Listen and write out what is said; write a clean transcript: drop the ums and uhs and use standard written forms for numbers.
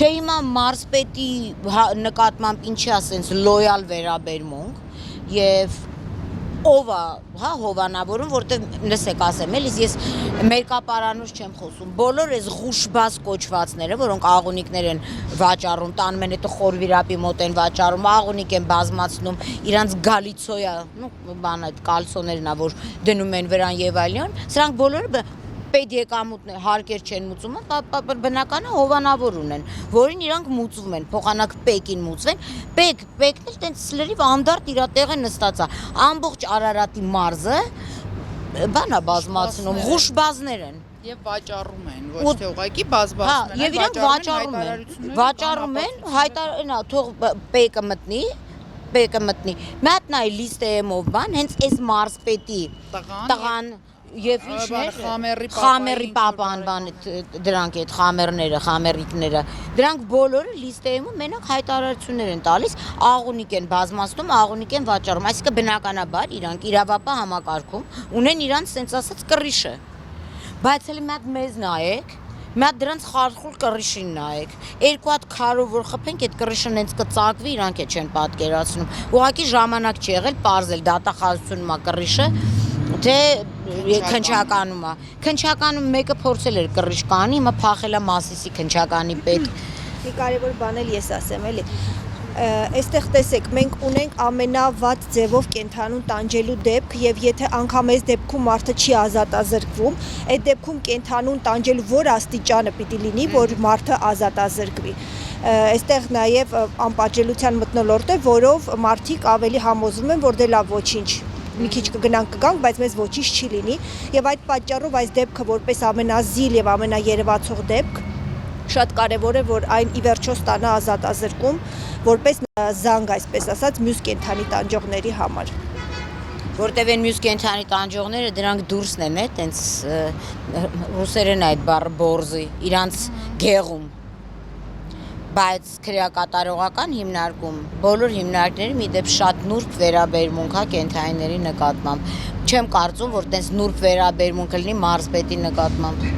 Թե հիմա մարզպետի նկատմամբ ինչի ասենց լոյալ վերաբերմունք եւ ով է հովանավորում, որտեղ լսեք ասեմ, էլի ես մերկապարանոց չեմ խոսում, բոլոր այս ղուշբազ կոչվածները, որոնք աղունիկներ են վաճառում, տանում են հետո խորվիրապի մոտ են վաճառում, աղունիկ են բազմացնում, իրանց գալիցոյա, բան այդ կալցոներն ա, որ դնում են վրան եւ այլն, սրանք բոլորը պետեկամուտներ հարկեր չեն մուծում, բնական է հովանավոր ունեն, որին իրանք մուծվում են, փոխանակ պեկին մուծվեն, պեկն էլ տենց լրիվ անդարդ իրա տեղը նստած է, ամբողջ Արարատի մարզը բան է բազմացնում, ղուշբազներ են։ Եվ վաճառում են, ոչ թե ուղղակի բազմացնում են, եւ իրանք վաճառում են, հայտարարություն, թող պեկը մտնի, մի հատ նայ լիստեյով բան, հենց այս մարզպետի տղան Եվ ինչներ խամերի պապան բան դրանք այդ խամերիկները դրանք բոլորը լիստեում մենակ հայտարարություններ են տալիս աղունիկ են բազմացնում աղունիկ են վաճառում այսինքն բնականաբար իրանք իրավապահ համակարգում ունեն իրանց sense ասած կռիշը բայց էլի մի հատ մեզ նայեք մի հատ դրանց խարխուլ կռիշին նայեք երկու հատ քարով որ խփենք այդ կռիշը հենց կծակվի իրանք չեն պատկերացնում ուղղակի ժամանակ չի եղել պարզել դատախազությունում է կռիշը Թե քնչականում մեկը փորձել էր կռիշ կանի, հիմա փախել է Մասիսի քնչականի պետ։ Մի կարևոր բան էլ ես ասեմ, էլի։ Այստեղ տեսեք, մենք ունենք ամենավատ ձևով կենթանուն տանջելու դեպք եւ եթե անգամ այս դեպքում մարդը չի ազատազրկվում, այդ դեպքում կենթանուն տանջելու որ աստիճանը պիտի լինի, որ մարդը ազատազրկվի։ Այստեղ նաեւ անպատժելիության մթնոլորտ է, որով մարդիկ ավելի համոզվում են, որ դե լավ ոչինչ մի քիչ կգնանք, բայց մեզ ոչինչ չի լինի եւ այդ պատճառով այս դեպքը որպես ամենազիլ եւ ամենաերևացող դեպք շատ կարեւոր է որ այն ի վերջո ստանա ազատազրկում որպես զանգ այսպես ասած մյուս կենթանի տանջողների համար որտեւ են մյուս կենթանի տանջողները դրանք դուրսն են տենց ռուսերեն այդ բառը բորզի իրանց գեղում բայց քրեակատարողական հիմնարկում բոլոր հիմնարկները մի դեպ շատ նուրբ վերաբերմունք հա կենթանիների նկատմամբ չեմ կարծում որ տենց նուրբ վերաբերմունք լինի մարզպետի նկատմամբ